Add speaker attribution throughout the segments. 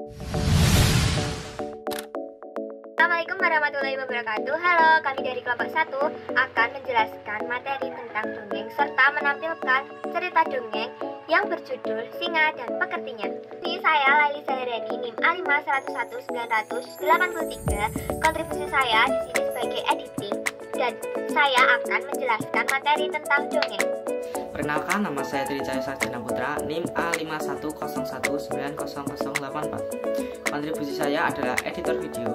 Speaker 1: Assalamualaikum warahmatullahi wabarakatuh. Halo, kami dari kelompok 1 akan menjelaskan materi tentang dongeng serta menampilkan cerita dongeng yang berjudul Singa dan Pekertinya. Ini saya Laili Zahrani, NIM A5119083. Kontribusi saya di sini sebagai editing dan saya akan menjelaskan materi tentang dongeng.
Speaker 2: Perkenalkan, nama saya Trijaya Sarjana Putra, NIM A511900084. Kontribusi saya adalah editor video.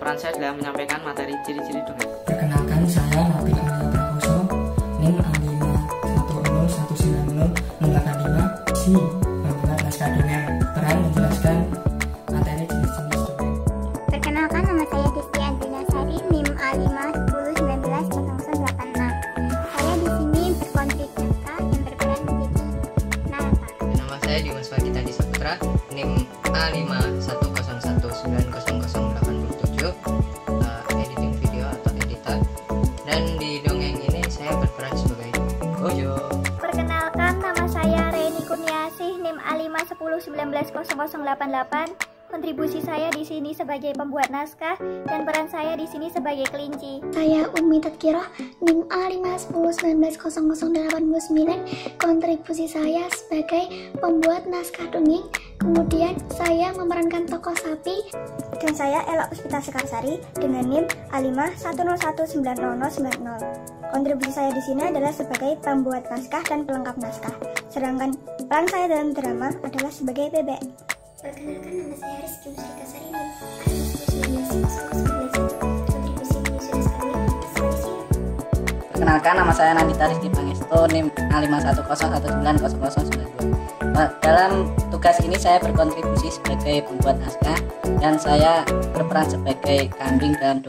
Speaker 2: Peran saya adalah menyampaikan materi ciri-ciri dongeng.
Speaker 3: Perkenalkan, saya Nabil Amelia Prakoso, NIM A511900085. Si membuat naskah dongeng. Peran menjelaskan materi jenis-jenis dongeng.
Speaker 4: Perkenalkan, nama saya Desti Andrina Sari, NIM A510190086. Saya di sini berkontribusi yang berperan menjadi narator.
Speaker 5: Nama saya Dimas Faditadi Saputra, NIM A510190087, editing video atau editor. Dan di dongeng ini saya berperan sebagai Gojo.
Speaker 1: Perkenalkan, nama saya Reni Kurniasih, NIM A510190088. Kontribusi saya di sini sebagai pembuat naskah dan peran saya di sini sebagai kelinci.
Speaker 4: Saya Umi Tadkiroh, NIM A510190089. Kontribusi saya sebagai pembuat naskah dongeng. Kemudian saya memerankan tokoh sapi.
Speaker 1: Dan saya Ella Puspita Sekarsari dengan NIM A510190090. Kontribusi saya di sini adalah sebagai pembuat naskah dan pelengkap naskah. Sedangkan peran saya dalam drama adalah sebagai bebek.
Speaker 4: Perkenalkan, nama saya Rizky Musrika Sari, NIM A510190011. Kontribusi menyusun kami sebagai.
Speaker 5: Perkenalkan, nama saya Nandita Rizky Pangestu, NIM A511900092. Dalam tugas ini saya berkontribusi sebagai pembuat naskah dan saya berperan sebagai kambing dalam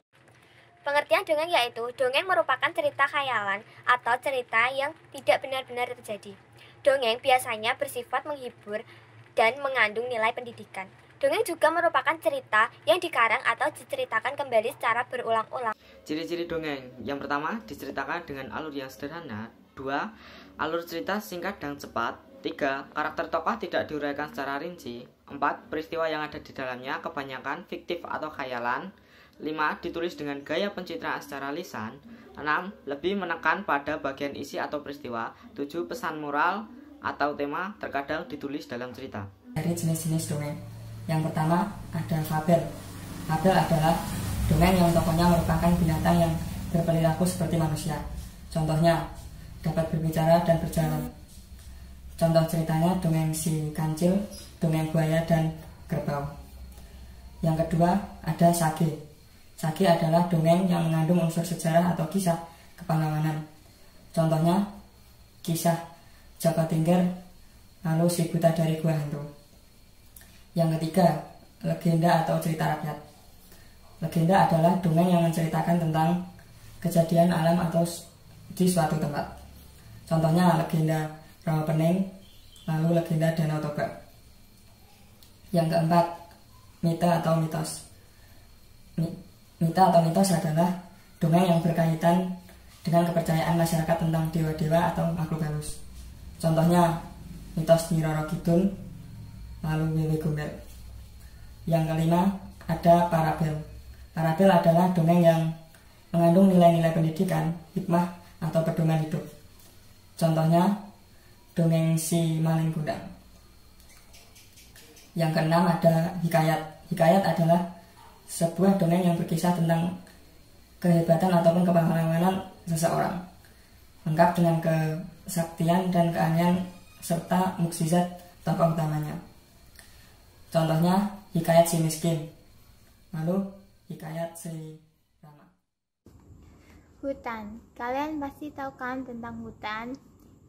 Speaker 1: Pengertian dongeng yaitu dongeng merupakan cerita khayalan atau cerita yang tidak benar-benar terjadi. Dongeng biasanya bersifat menghibur dan mengandung nilai pendidikan. Dongeng juga merupakan cerita yang dikarang atau diceritakan kembali secara berulang-ulang.
Speaker 2: Ciri-ciri dongeng. Yang pertama, diceritakan dengan alur yang sederhana. 2. Alur cerita singkat dan cepat. 3. Karakter tokoh tidak diuraikan secara rinci. 4. Peristiwa yang ada di dalamnya kebanyakan fiktif atau khayalan. 5. Ditulis dengan gaya pencitraan secara lisan. 6. Lebih menekan pada bagian isi atau peristiwa. 7. Pesan moral atau tema terkadang ditulis dalam cerita.
Speaker 3: Dari jenis-jenis dongeng. Yang pertama ada fabel. Fabel adalah dongeng yang tokohnya merupakan binatang yang berperilaku seperti manusia. Contohnya dapat berbicara dan berjalan. Contoh ceritanya dongeng si kancil, dongeng buaya dan kerbau. Yang kedua ada sage. Sage adalah dongeng yang mengandung unsur sejarah atau kisah kepahlawanan. Contohnya kisah Jaka Tingkir lalu si buta dari gua hantu. Yang ketiga legenda atau cerita rakyat. Legenda adalah dongeng yang menceritakan tentang kejadian alam atau di suatu tempat. Contohnya legenda Rawapening, lalu legenda Danau Toba. Yang keempat, mite atau mitos. Mite atau mitos adalah dongeng yang berkaitan dengan kepercayaan masyarakat tentang dewa-dewa atau makhluk halus. Contohnya mitos Nyi Roro Kidul, lalu Wewe Gombel. Yang kelima, ada parabel. Parabel adalah dongeng yang mengandung nilai-nilai pendidikan, hikmah, atau pedoman hidup. Contohnya dongeng si Maling Kundang. Yang keenam ada hikayat. Hikayat adalah sebuah dongeng yang berkisah tentang kehebatan ataupun kepahlawanan seseorang, lengkap dengan kesaktian dan keanehan serta mukjizat tokoh utamanya. Contohnya hikayat si miskin, lalu hikayat si Rama.
Speaker 4: Hutan. Kalian pasti tahu kan tentang hutan?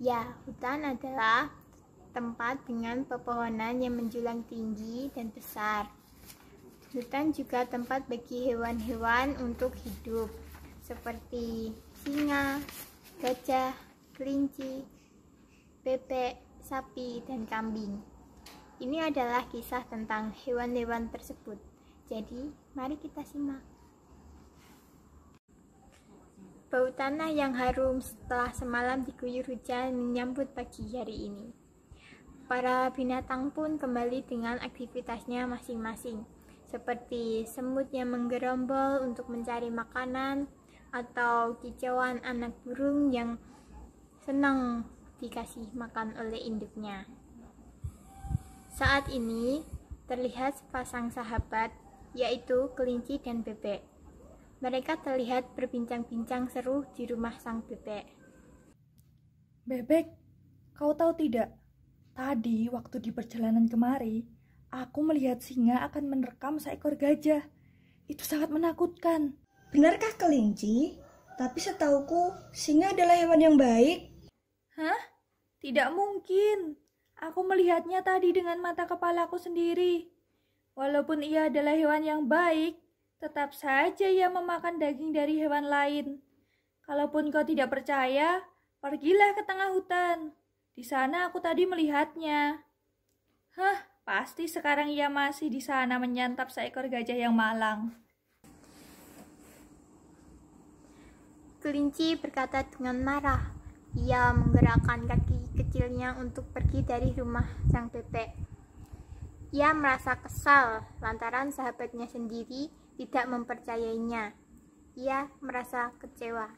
Speaker 4: Ya, hutan adalah tempat dengan pepohonan yang menjulang tinggi dan besar. Hutan juga tempat bagi hewan-hewan untuk hidup, seperti singa, gajah, kelinci, bebek, sapi, dan kambing. Ini adalah kisah tentang hewan-hewan tersebut. Jadi, mari kita simak. Bau tanah yang harum setelah semalam diguyur hujan menyambut pagi hari ini. Para binatang pun kembali dengan aktivitasnya masing-masing, seperti semut yang menggerombol untuk mencari makanan, atau kicauan anak burung yang senang dikasih makan oleh induknya. Saat ini terlihat sepasang sahabat, yaitu kelinci dan bebek. Mereka terlihat berbincang-bincang seru di rumah sang bebek.
Speaker 6: Bebek, kau tahu tidak? Tadi waktu di perjalanan kemari, aku melihat singa akan menerkam seekor gajah. Itu sangat menakutkan.
Speaker 7: Benarkah kelinci? Tapi setauku, singa adalah hewan yang baik.
Speaker 6: Hah? Tidak mungkin. Aku melihatnya tadi dengan mata kepalaku sendiri. Walaupun ia adalah hewan yang baik, tetap saja ia memakan daging dari hewan lain. Kalaupun kau tidak percaya, pergilah ke tengah hutan. Di sana aku tadi melihatnya. Hah, pasti sekarang ia masih di sana menyantap seekor gajah yang malang.
Speaker 4: Kelinci berkata dengan marah. Ia menggerakkan kaki kecilnya untuk pergi dari rumah sang bebek. Ia merasa kesal lantaran sahabatnya sendiri tidak mempercayainya. Ia merasa kecewa.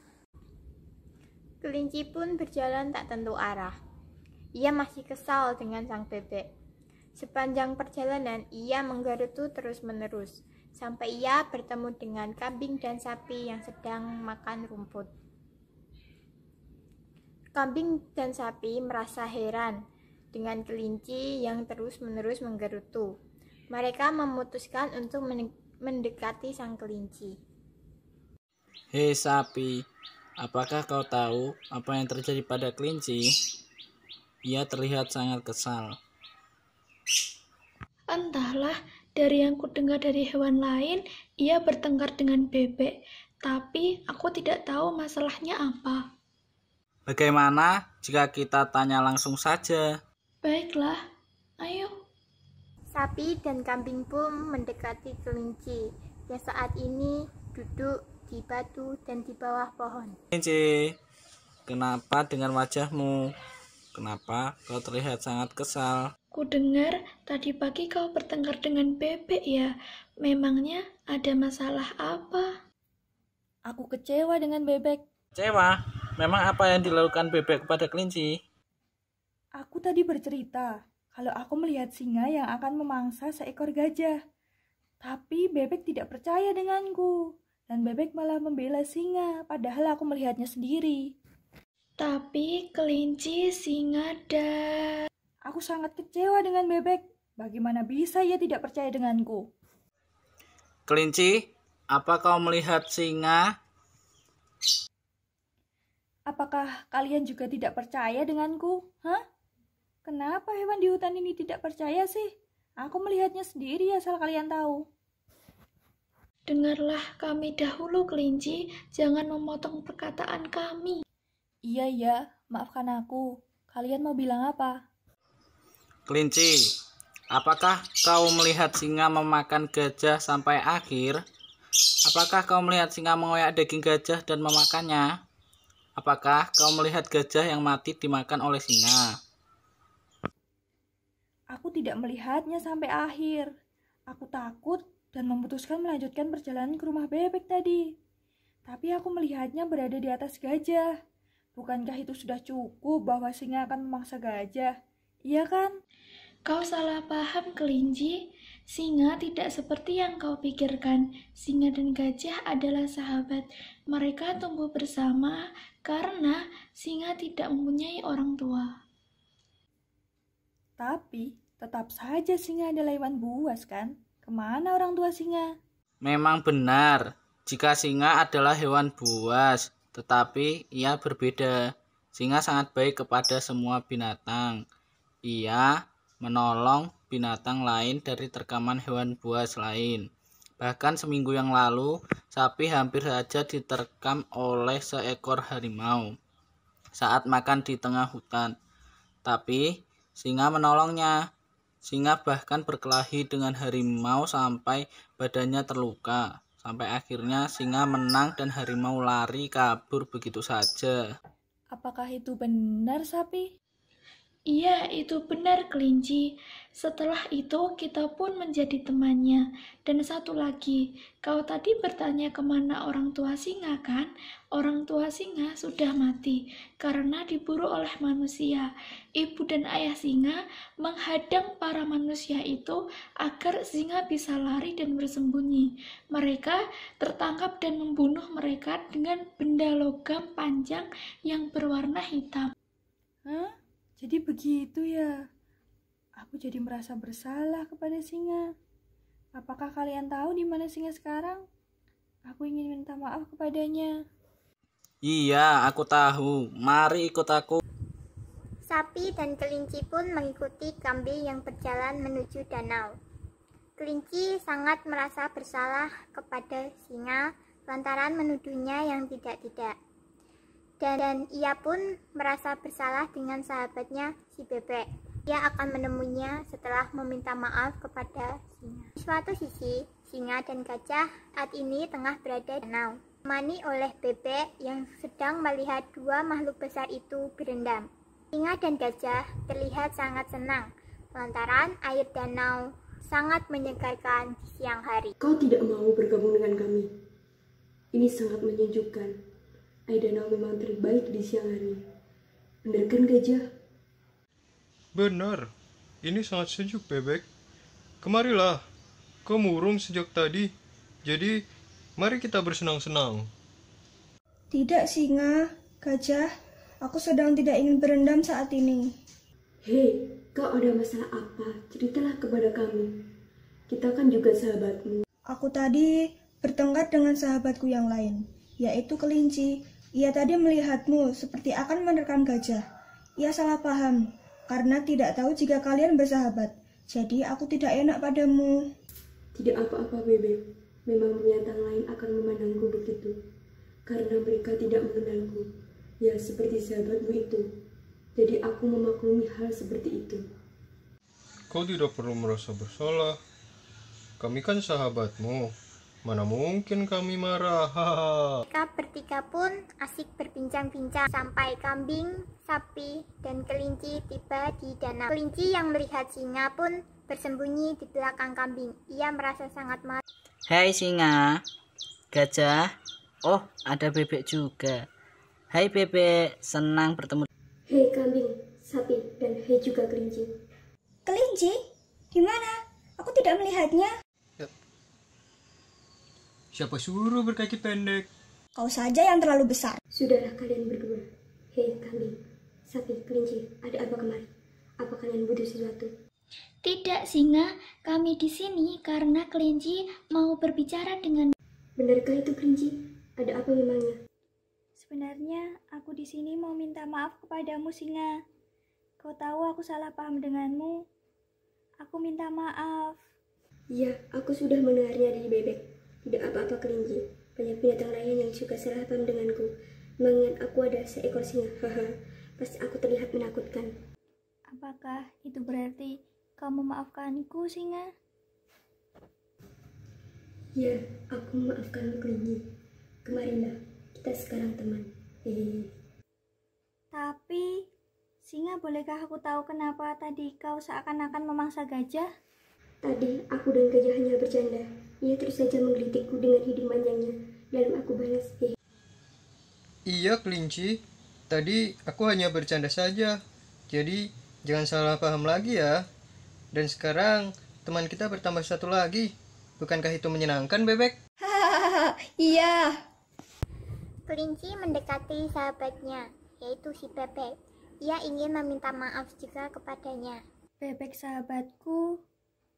Speaker 4: Kelinci pun berjalan tak tentu arah. Ia masih kesal dengan sang bebek. Sepanjang perjalanan, ia menggerutu terus-menerus, sampai ia bertemu dengan kambing dan sapi yang sedang makan rumput. Kambing dan sapi merasa heran dengan kelinci yang terus-menerus menggerutu. Mereka memutuskan untuk mendekati sang kelinci.
Speaker 8: Hei sapi, apakah kau tahu apa yang terjadi pada kelinci? Ia terlihat sangat kesal.
Speaker 9: Entahlah, dari yang kudengar dari hewan lain, ia bertengkar dengan bebek. Tapi aku tidak tahu masalahnya apa.
Speaker 8: Bagaimana jika kita tanya langsung saja?
Speaker 9: Baiklah, ayo.
Speaker 4: Sapi dan kambing pun mendekati kelinci yang saat ini duduk di batu dan di bawah pohon.
Speaker 8: Kelinci, kenapa dengan wajahmu? Kenapa kau terlihat sangat kesal?
Speaker 9: Kudengar tadi pagi kau bertengkar dengan bebek ya. Memangnya ada masalah apa?
Speaker 6: Aku kecewa dengan bebek.
Speaker 8: Kecewa? Memang apa yang dilakukan bebek kepada kelinci?
Speaker 6: Aku tadi bercerita kalau aku melihat singa yang akan memangsa seekor gajah. Tapi bebek tidak percaya denganku. Dan bebek malah membela singa, padahal aku melihatnya sendiri.
Speaker 9: Tapi kelinci, singa, dan...
Speaker 6: Aku sangat kecewa dengan bebek. Bagaimana bisa ia tidak percaya denganku?
Speaker 8: Kelinci, apa kau melihat singa?
Speaker 6: Apakah kalian juga tidak percaya denganku? Hah? Kenapa hewan di hutan ini tidak percaya sih? Aku melihatnya sendiri asal kalian tahu.
Speaker 9: Dengarlah kami dahulu, kelinci. Jangan memotong perkataan kami.
Speaker 6: Iya, maafkan aku. Kalian mau bilang apa?
Speaker 8: Kelinci, apakah kau melihat singa memakan gajah sampai akhir? Apakah kau melihat singa mengoyak daging gajah dan memakannya? Apakah kau melihat gajah yang mati dimakan oleh singa?
Speaker 6: Aku tidak melihatnya sampai akhir. Aku takut dan memutuskan melanjutkan perjalanan ke rumah bebek tadi. Tapi aku melihatnya berada di atas gajah. Bukankah itu sudah cukup bahwa singa akan memangsa gajah? Iya kan?
Speaker 9: Kau salah paham, kelinci. Singa tidak seperti yang kau pikirkan. Singa dan gajah adalah sahabat. Mereka tumbuh bersama karena singa tidak mempunyai orang tua.
Speaker 6: Tapi tetap saja singa adalah hewan buas kan? Kemana orang tua singa?
Speaker 8: Memang benar, jika singa adalah hewan buas, tetapi ia berbeda. Singa sangat baik kepada semua binatang. Ia menolong binatang lain dari terkaman hewan buas lain. Bahkan seminggu yang lalu, sapi hampir saja diterkam oleh seekor harimau saat makan di tengah hutan. Tapi singa menolongnya. Singa bahkan berkelahi dengan harimau sampai badannya terluka. Sampai akhirnya singa menang dan harimau lari kabur begitu saja.
Speaker 6: Apakah itu benar, sapi?
Speaker 9: Iya, itu benar kelinci. Setelah itu kita pun menjadi temannya. Dan satu lagi, kau tadi bertanya kemana orang tua singa kan? Orang tua singa sudah mati karena diburu oleh manusia. Ibu dan ayah singa menghadang para manusia itu agar singa bisa lari dan bersembunyi. Mereka tertangkap dan membunuh mereka dengan benda logam panjang yang berwarna hitam.
Speaker 6: Hah? Jadi begitu ya? Aku jadi merasa bersalah kepada singa. Apakah kalian tahu di mana singa sekarang? Aku ingin minta maaf kepadanya.
Speaker 8: Iya, aku tahu. Mari ikut aku.
Speaker 4: Sapi dan kelinci pun mengikuti kambing yang berjalan menuju danau. Kelinci sangat merasa bersalah kepada singa lantaran menuduhnya yang tidak-tidak. Dan ia pun merasa bersalah dengan sahabatnya si bebek. Ia akan menemuinya setelah meminta maaf kepada singa. Di suatu sisi, singa dan gajah saat ini tengah berada di danau, ditemani oleh bebek yang sedang melihat dua makhluk besar itu berendam. Singa dan gajah terlihat sangat senang lantaran air danau sangat menyegarkan di siang hari.
Speaker 10: Kau tidak mau bergabung dengan kami. Ini sangat menyejukkan. Air danau memang terbaik di siang hari. Benar kan gajah?
Speaker 11: Benar. Ini sangat sejuk, bebek. Kemarilah. Kau murung sejak tadi. Jadi, mari kita bersenang-senang.
Speaker 7: Tidak, singa, gajah. Aku sedang tidak ingin berendam saat ini.
Speaker 10: Hei, kau ada masalah apa? Ceritalah kepada kami. Kita kan juga sahabatmu.
Speaker 7: Aku tadi bertengkar dengan sahabatku yang lain, yaitu kelinci. Ia tadi melihatmu seperti akan menerkam gajah. Ia salah paham, karena tidak tahu jika kalian bersahabat. Jadi aku tidak enak padamu.
Speaker 10: Tidak apa-apa, bebek. Memang binatang lain akan memandangku begitu. Karena mereka tidak mengenalku. Ya, seperti sahabatmu itu. Jadi aku memaklumi hal seperti itu.
Speaker 11: Kau tidak perlu merasa bersalah. Kami kan sahabatmu. Mana mungkin kami marah.
Speaker 4: Mereka bertiga pun asik berbincang-bincang sampai kambing, sapi, dan kelinci tiba di danau. Kelinci yang melihat singa pun bersembunyi di belakang kambing. Ia merasa sangat malu.
Speaker 8: Hai singa, gajah. Oh, ada bebek juga. Hai bebek, senang bertemu.
Speaker 10: Hei kambing, sapi, dan hei juga kelinci.
Speaker 7: Kelinci? Di mana? Aku tidak melihatnya.
Speaker 11: Siapa suruh berkaki pendek?
Speaker 7: Kau saja yang terlalu besar.
Speaker 10: Sudahlah kalian berdua. Hei kambing, sapi, kelinci, ada apa kemari? Apa kalian butuh sesuatu?
Speaker 9: Tidak, singa. Kami di sini karena kelinci mau berbicara dengan...
Speaker 10: Benarkah itu kelinci? Ada apa memangnya?
Speaker 6: Sebenarnya aku di sini mau minta maaf kepadamu, singa. Kau tahu aku salah paham denganmu. Aku minta maaf.
Speaker 10: Iya, aku sudah mendengarnya dari bebek. Tidak apa-apa kelinci. Banyak binatang lain yang juga salah paham denganku. Mengingat aku ada seekor singa. Haha, pasti aku terlihat menakutkan.
Speaker 6: Apakah itu berarti kau memaafkanku, singa?
Speaker 10: Ya, aku memaafkanmu kelinci. Kemarilah, kita sekarang teman. Hehehe.
Speaker 6: Tapi, singa, bolehkah aku tahu kenapa tadi kau seakan-akan memangsa gajah?
Speaker 10: Tadi aku dan gajah hanya bercanda. Ia terus saja menggelitikku dengan hidung panjangnya. Lalu aku balas, hehe.
Speaker 11: Iya kelinci, tadi aku hanya bercanda saja. Jadi jangan salah paham lagi ya. Dan sekarang teman kita bertambah satu lagi. Bukankah itu menyenangkan, bebek?
Speaker 7: Hahaha, iya.
Speaker 4: Kelinci mendekati sahabatnya, yaitu si bebek. Ia ingin meminta maaf juga kepadanya.
Speaker 6: Bebek sahabatku,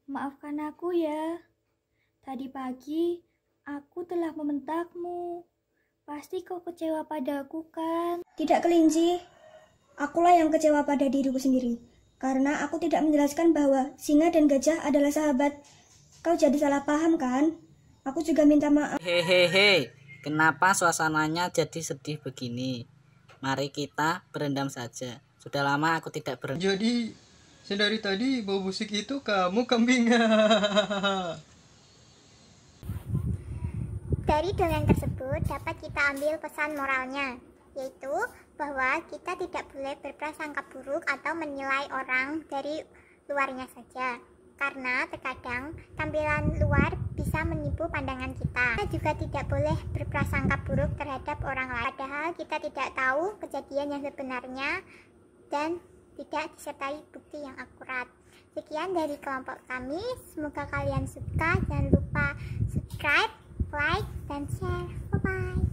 Speaker 6: maafkan aku ya. Tadi pagi aku telah membentakmu. Pasti kau kecewa padaku kan?
Speaker 7: Tidak kelinci. Akulah yang kecewa pada diriku sendiri. Karena aku tidak menjelaskan bahwa singa dan gajah adalah sahabat. Kau jadi salah paham kan? Aku juga minta maaf.
Speaker 8: Hehehe, kenapa suasananya jadi sedih begini? Mari kita berendam saja. Sudah lama aku tidak berendam.
Speaker 11: Jadi, sedari tadi bau busuk itu kamu kambing.
Speaker 4: Dari dongeng tersebut dapat kita ambil pesan moralnya, yaitu bahwa kita tidak boleh berprasangka buruk atau menilai orang dari luarnya saja, karena terkadang tampilan luar bisa menipu pandangan kita. Kita juga tidak boleh berprasangka buruk terhadap orang lain, padahal kita tidak tahu kejadian yang sebenarnya dan tidak disertai bukti yang akurat. Sekian dari kelompok kami, semoga kalian suka. Jangan lupa subscribe, like, dan share. Bye-bye.